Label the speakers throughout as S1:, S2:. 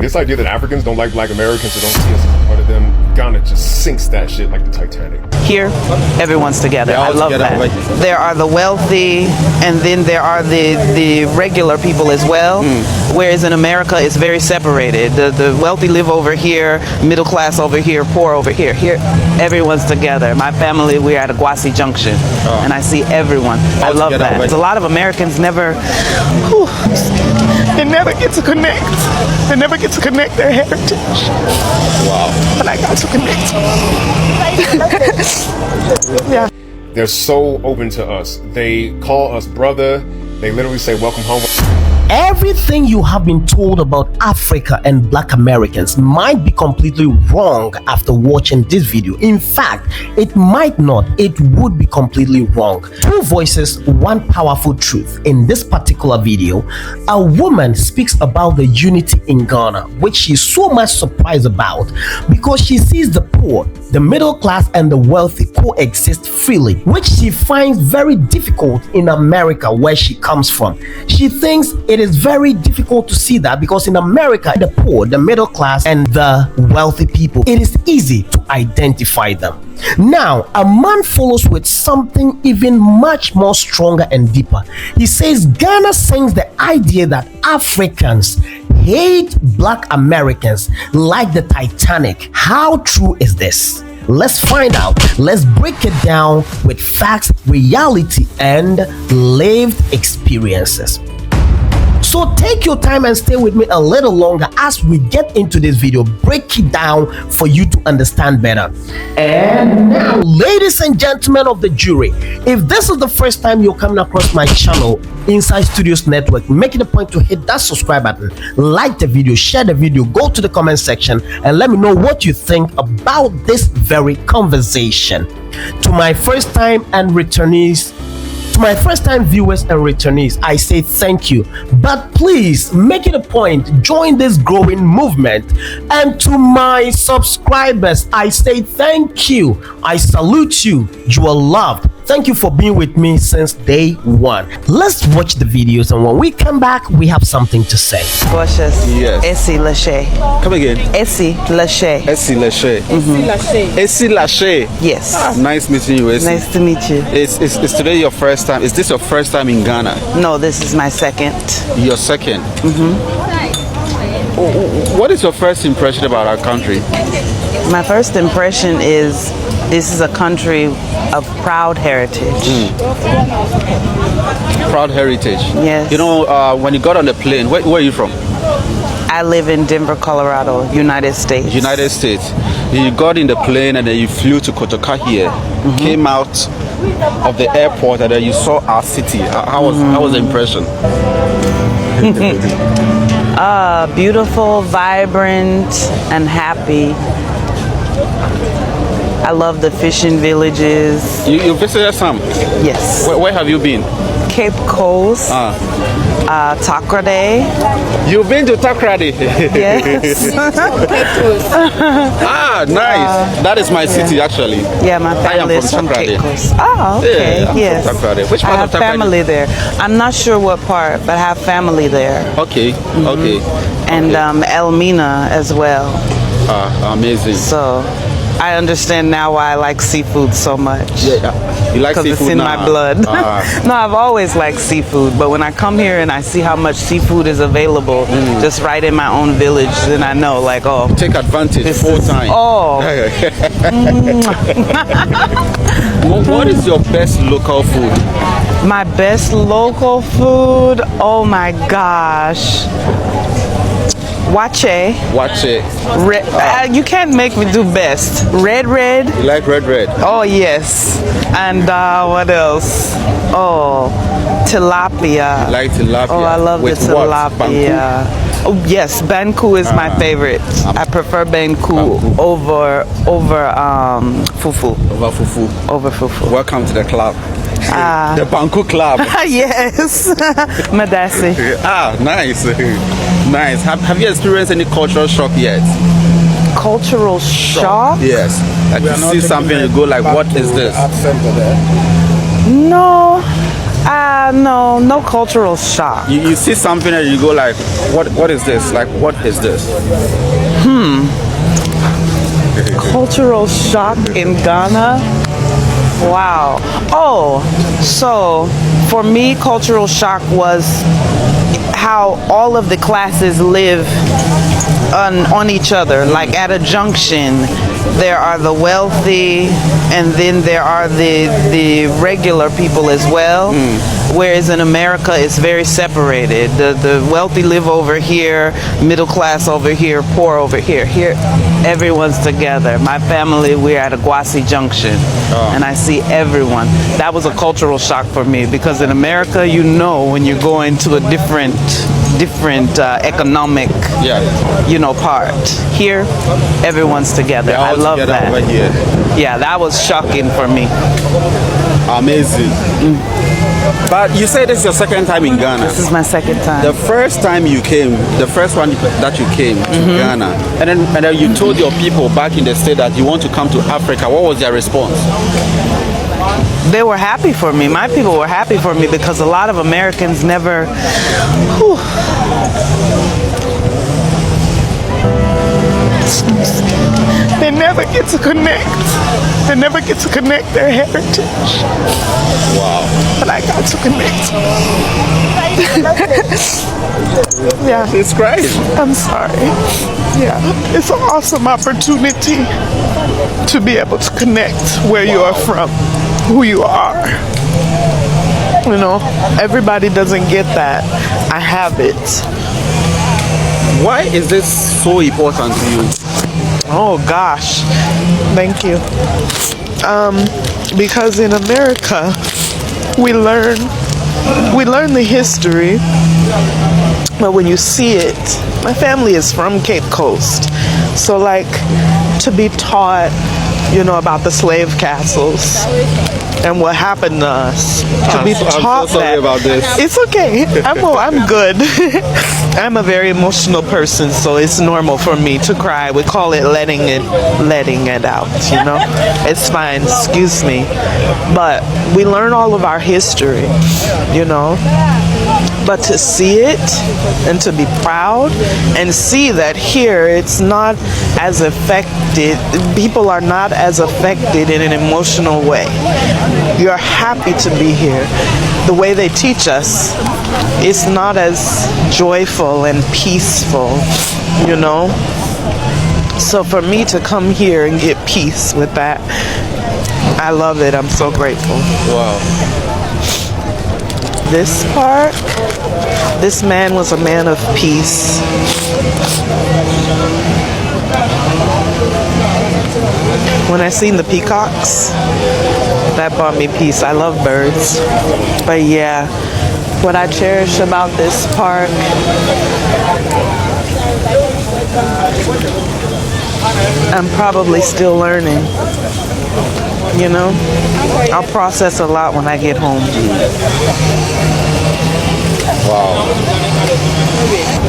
S1: This idea that Africans don't like black Americans or don't see us as a part of them, Ghana just sinks that shit like the Titanic.
S2: Here, everyone's together. I love that. There are the wealthy, and then there are the regular people as well. Whereas in America, it's very separated. The wealthy live over here, middle class over here, poor over here. Here, everyone's together. My family, we're at Aguasi Junction, and I see everyone. I love that. A lot of Americans never get to connect. They never get to connect their heritage.
S1: Wow.
S2: But I got to connect. Yeah.
S1: They're so open to us. They call us brother. They literally say, welcome home.
S3: Everything you have been told about Africa and black Americans might be completely wrong after watching this video. In fact, it might not, it would be completely wrong. Two voices, one powerful truth. In this particular video, a woman speaks about the unity in Ghana, which she's so much surprised about because she sees the poor, the middle class, and the wealthy coexist freely, which she finds very difficult in America, where she comes from. She thinks it is very difficult to see that because in America, the poor, the middle class, and the wealthy people, it is easy to identify them. Now, a man follows with something even much more stronger and deeper. He says Ghana sends the idea that Africans hate black Americans like the Titanic. How true is this? Let's find out. Let's break it down with facts, reality, and lived experiences. So take your time and stay with me a little longer as we get into this video, break it down for you to understand better. And now, ladies and gentlemen of the jury, if this is the first time you're coming across my channel, Inside Studios Network, make it a point to hit that subscribe button, like the video, share the video, go to the comment section, and let me know what you think about this very conversation. To my first time and returnees, my first time viewers and returnees, I say thank you, but please make it a point, join this growing movement. And to my subscribers, I say thank you. I salute you. You are loved. Thank you for being with me since day one. Let's watch the videos, and when we come back, we have something to say.
S2: Gorgeous.
S4: Yes.
S2: Essie Lachey.
S4: Come again.
S2: Essie Lachey.
S4: Essie Lachey. Essie Lachey.
S2: Yes.
S4: Nice meeting you, Essie.
S2: Nice to meet you.
S4: Is today your first time? Is this your first time in Ghana?
S2: No, this is my second.
S4: Your second? What is your first impression about our country?
S2: My first impression is this is a country of proud heritage.
S4: Proud heritage.
S2: Yes.
S4: You know, when you got on the plane, where are you from?
S2: I live in Denver, Colorado, United States.
S4: United States. You got in the plane and then you flew to Kotoka here, came out of the airport, and then you saw our city. How was the impression?
S2: Beautiful, vibrant, and happy. I love the fishing villages.
S4: You visited some?
S2: Yes.
S4: Where have you been?
S2: Cape Coast, Takrady.
S4: You've been to Takrady?
S2: Yes.
S4: Nice. That is my city, actually.
S2: Yeah, my family is from Cape Coast. Oh, okay.
S4: Yeah,
S2: yes.
S4: from Takrady. Which part
S2: I have
S4: of Takrady?
S2: family there. I'm not sure what part, but I have family there.
S4: Okay, okay.
S2: And Elmina as well.
S4: Amazing.
S2: So I understand now why I like seafood so much.
S4: Yeah, you like seafood now?
S2: Because it's in my blood. No, I've always liked seafood, but when I come here and I see how much seafood is available just right in my own village, then I know, like, oh.
S4: Take advantage full time.
S2: Oh.
S4: What is your best local food?
S2: My best local food? Oh my gosh. Wache. You can't make me do best. Red.
S4: You like red?
S2: Oh yes. And what else? Oh, tilapia.
S4: You like tilapia?
S2: Oh, I love the tilapia. Oh yes, banku is my favorite. I prefer banku over fufu. Over fufu.
S4: Welcome to the club. The Banku Club.
S2: Yes. Madasi.
S4: Nice. Nice. Have you experienced any cultural shock yet?
S2: Cultural shock?
S4: Yes. Like you see something, you go like, what is this?
S2: No. No cultural shock.
S4: You see something and you go like, what is this? Like, what is this?
S2: Cultural shock in Ghana? Wow. Oh, so for me, cultural shock was how all of the classes live on each other. Like at a junction, there are the wealthy, and then there are the regular people as well. Whereas in America, it's very separated. The wealthy live over here, middle class over here, poor over here. Here, everyone's together. My family, we're at Aguasi Junction, and I see everyone. That was a cultural shock for me, because in America, you know when you go into a different economic, part. Here, everyone's together. I love that.
S4: Over here.
S2: Yeah, that was shocking for me.
S4: Amazing. But you say this is your second time in Ghana.
S2: This is my second time.
S4: The first time you came, the first one that you came to Ghana, and then you told your people back in the state that you want to come to Africa. What was their response?
S2: They were happy for me. My people were happy for me, because a lot of Americans never... They never get to connect. They never get to connect their heritage.
S4: Wow.
S2: But I got to connect. Yeah.
S4: It's crazy.
S2: I'm sorry. Yeah. It's an awesome opportunity to be able to connect where you are from, who you are. You know, everybody doesn't get that. I have it.
S4: Why is this so important to you?
S2: Oh gosh, thank you. Because in America, we learn the history, but when you see it, my family is from Cape Coast, so like to be taught, about the slave castles and what happened to us, to be taught
S4: I'm so sorry about this.
S2: It's okay. I'm good. I'm a very emotional person, so it's normal for me to cry. We call it letting it out, It's fine, excuse me. But we learn all of our history, But to see it and to be proud and see that here it's not as affected, people are not as affected in an emotional way. You're happy to be here. The way they teach us, it's not as joyful and peaceful, So for me to come here and get peace with that, I love it. I'm so grateful.
S4: Wow.
S2: This part, this man was a man of peace. When I seen the peacocks, that brought me peace. I love birds. But yeah, what I cherish about this park, I'm probably still learning. I'll process a lot when I get home.
S4: Wow.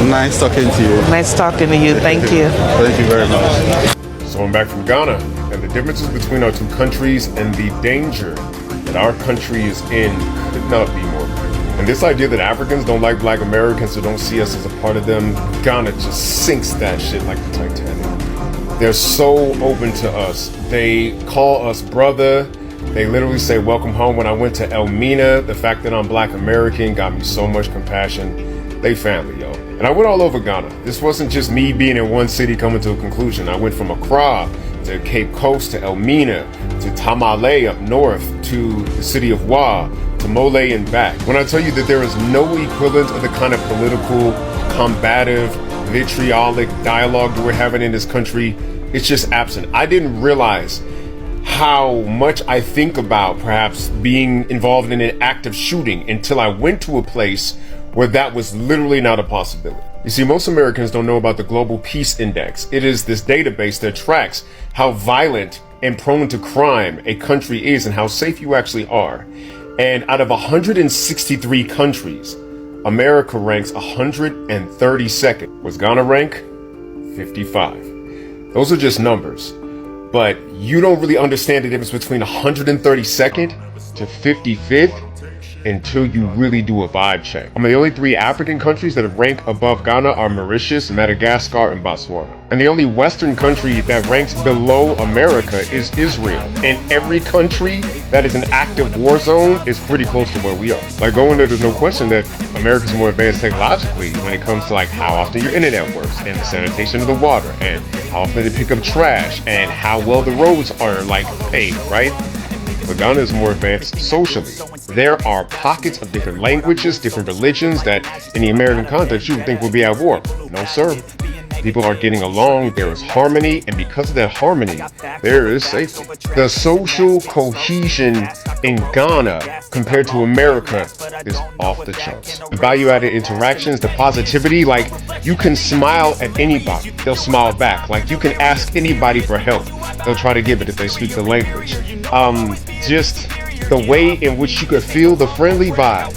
S4: Nice talking to you.
S2: Nice talking to you. Thank you.
S4: Thank you very much.
S1: So I'm back from Ghana, and the differences between our two countries and the danger that our country is in could not be more clear. And this idea that Africans don't like Black Americans or don't see us as a part of them, Ghana just sinks that shit like the Titanic. They're so open to us. They call us brother. They literally say welcome home. When I went to Elmina, the fact that I'm Black American got me so much compassion. They family, yo. And I went all over Ghana. This wasn't just me being in one city coming to a conclusion. I went from Accra to Cape Coast to Elmina to Tamale up north to the city of Wa to Mole and back. When I tell you that there is no equivalent of the kind of political, combative, vitriolic dialogue that we're having in this country, it's just absent. I didn't realize how much I think about perhaps being involved in an active shooting until I went to a place where that was literally not a possibility. You see, most Americans don't know about the Global Peace Index. It is this database that tracks how violent and prone to crime a country is and how safe you actually are. And out of 163 countries, America ranks 132nd. Was Ghana rank? 55. Those are just numbers. But you don't really understand the difference between 132nd to 55th. until you really do a vibe check. The only 3 African countries that rank above Ghana are Mauritius, Madagascar, and Botswana. And the only Western country that ranks below America is Israel. And every country that is an active war zone is pretty close to where we are. Like going there, there's no question that America's more advanced technologically when it comes to like how often your internet works and the sanitation of the water and how often they pick up trash and how well the roads are like paved, right? But Ghana is more advanced socially. There are pockets of different languages, different religions that in the American context you would think would be at war. No, sir. People are getting along, there is harmony, and because of that harmony, there is safety. The social cohesion in Ghana compared to America is off the charts. The value-added interactions, the positivity, like you can smile at anybody, they'll smile back. Like you can ask anybody for help, they'll try to give it if they speak the language. Just the way in which you could feel the friendly vibe,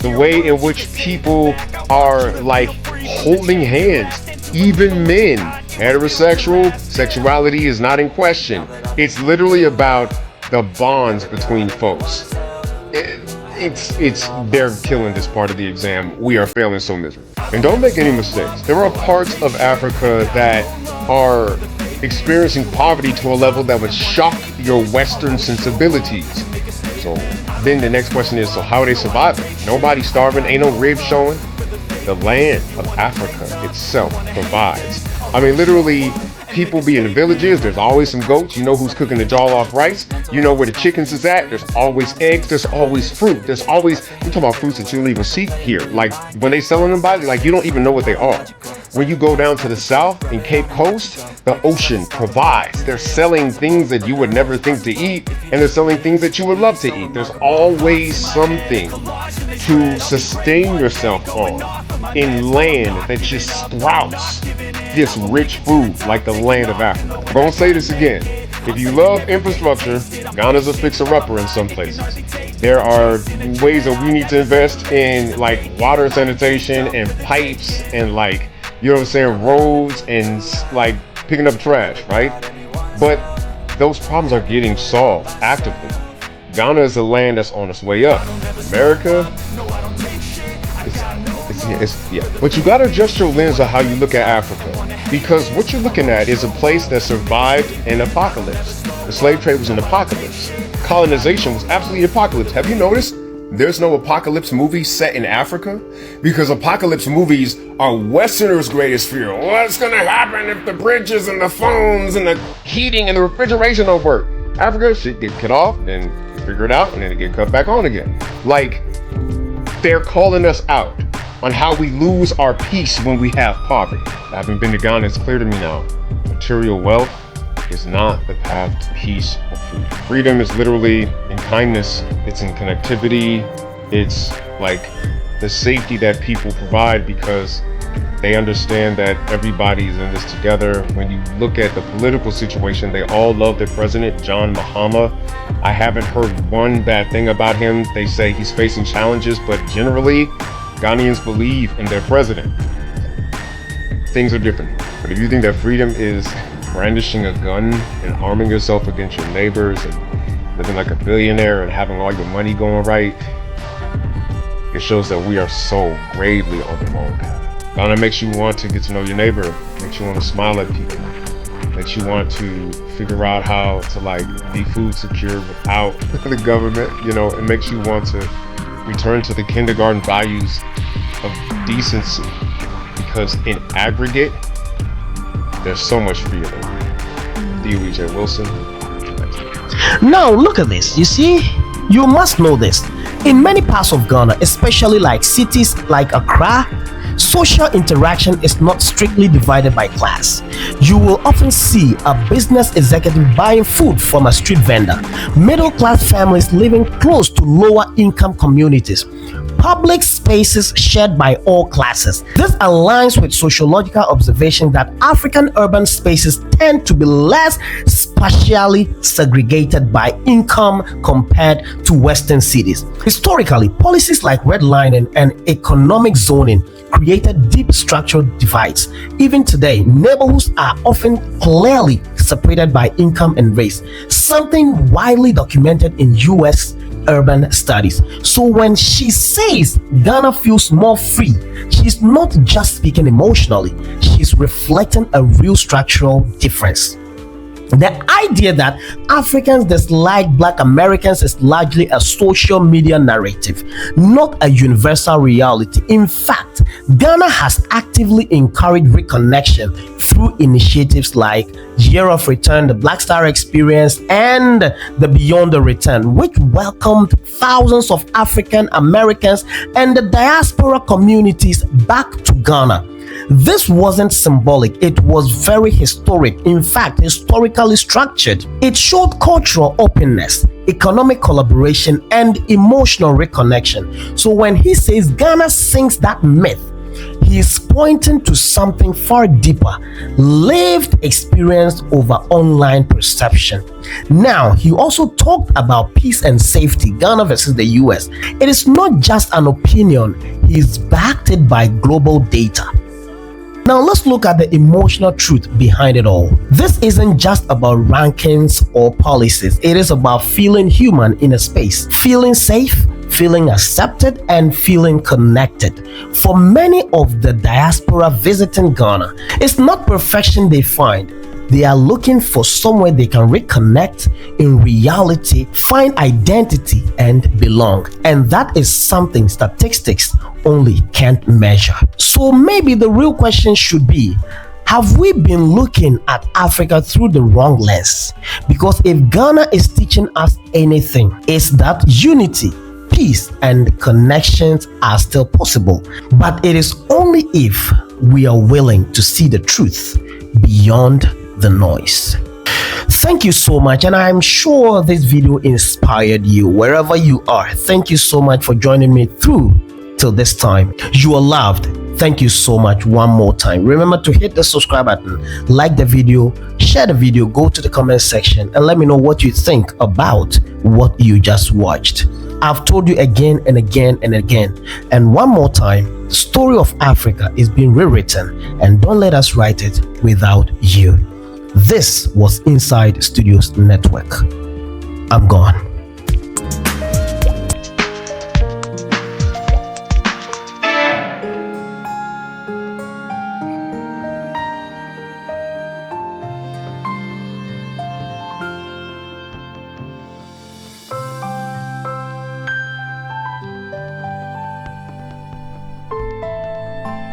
S1: the way in which people are like holding hands. Even men, heterosexual, sexuality is not in question. It's literally about the bonds between folks. They're killing this part of the exam. We are failing so miserably. And don't make any mistakes. There are parts of Africa that are experiencing poverty to a level that would shock your Western sensibilities. So then the next question is, so how are they surviving? Nobody's starving, ain't no ribs showing. The land of Africa itself provides. Literally, people be in the villages, there's always some goats, you know who's cooking the jollof rice, you know where the chickens is at, there's always eggs, there's always fruit, there's always, I'm talking about fruits that you don't even see here. Like, when they selling them by, like, you don't even know what they are. When you go down to the south in Cape Coast, the ocean provides. They're selling things that you would never think to eat, and they're selling things that you would love to eat. There's always something to sustain yourself on in land that just sprouts this rich food like the land of Africa. I'm gonna say this again. If you love infrastructure, Ghana's a fixer-upper in some places. There are ways that we need to invest in like water sanitation and pipes and like, you know what I'm saying, roads and like picking up trash, right? But those problems are getting solved actively. Ghana is a land that's on its way up. America, but you gotta adjust your lens of how you look at Africa, because what you're looking at is a place that survived an apocalypse. The slave trade was an apocalypse. Colonization was absolutely an apocalypse. Have you noticed there's no apocalypse movie set in Africa? Because apocalypse movies are Westerners' greatest fear. What's gonna happen if the bridges and the phones and the heating and the refrigeration don't work? Africa, shit get cut off, then figure it out, and then it get cut back on again. Like, they're calling us out on how we lose our peace when we have poverty. I haven't been to Ghana, it's clear to me now. Material wealth is not the path to peace or freedom. Freedom is literally in kindness, it's in connectivity, it's like the safety that people provide because they understand that everybody is in this together. When you look at the political situation, they all love their president, John Mahama. I haven't heard one bad thing about him. They say he's facing challenges, but generally, Ghanaians believe in their president. Things are different. But if you think that freedom is brandishing a gun and arming yourself against your neighbors and living like a billionaire and having all your money going right, it shows that we are so gravely on the wrong path. Ghana makes you want to get to know your neighbor, makes you want to smile at people, makes you want to figure out how to like be food secure without the government. You know, it makes you want to return to the kindergarten values of decency, because in aggregate, there's so much freedom. D.W.J. Wilson.
S3: Now look at this. You see, you must know this. In many parts of Ghana, especially like cities like Accra, social interaction is not strictly divided by class. You will often see a business executive buying food from a street vendor, middle-class families living close to lower-income communities, public spaces shared by all classes. This aligns with sociological observation that African urban spaces tend to be less spatially segregated by income compared to Western cities. Historically, policies like redlining and economic zoning created deep structural divides. Even today, neighborhoods are often clearly separated by income and race, something widely documented in US, urban studies. So when she says Ghana feels more free, she's not just speaking emotionally, she's reflecting a real structural difference. The idea that Africans dislike Black Americans is largely a social media narrative, not a universal reality. In fact, Ghana has actively encouraged reconnection through initiatives like Year of Return, the Black Star Experience, and the Beyond the Return, which welcomed thousands of African Americans and the diaspora communities back to Ghana. This wasn't symbolic, it was very historic, in fact, historically structured. It showed cultural openness, economic collaboration, and emotional reconnection. So when he says Ghana sinks that myth, he is pointing to something far deeper: lived experience over online perception. Now, he also talked about peace and safety, Ghana versus the US. It is not just an opinion, he's backed it by global data. Now let's look at the emotional truth behind it all. This isn't just about rankings or policies. It is about feeling human in a space, feeling safe, feeling accepted, and feeling connected. For many of the diaspora visiting Ghana, it's not perfection they find. They are looking for somewhere they can reconnect, in reality, find identity, and belong. And that is something statistics only can't measure. So maybe the real question should be, have we been looking at Africa through the wrong lens? Because if Ghana is teaching us anything, it's that unity, peace, and connections are still possible. But it is only if we are willing to see the truth beyond the noise. Thank you so much, and I'm sure this video inspired you wherever you are. Thank you so much for joining me through till this time. You are loved. Thank you so much one more time. Remember to hit the subscribe button, like the video, share the video, go to the comment section, and let me know what you think about what you just watched. I've told you again and again and again, and one more time, the story of Africa is being rewritten, and don't let us write it without you. This was Inside Studios Network. I'm gone.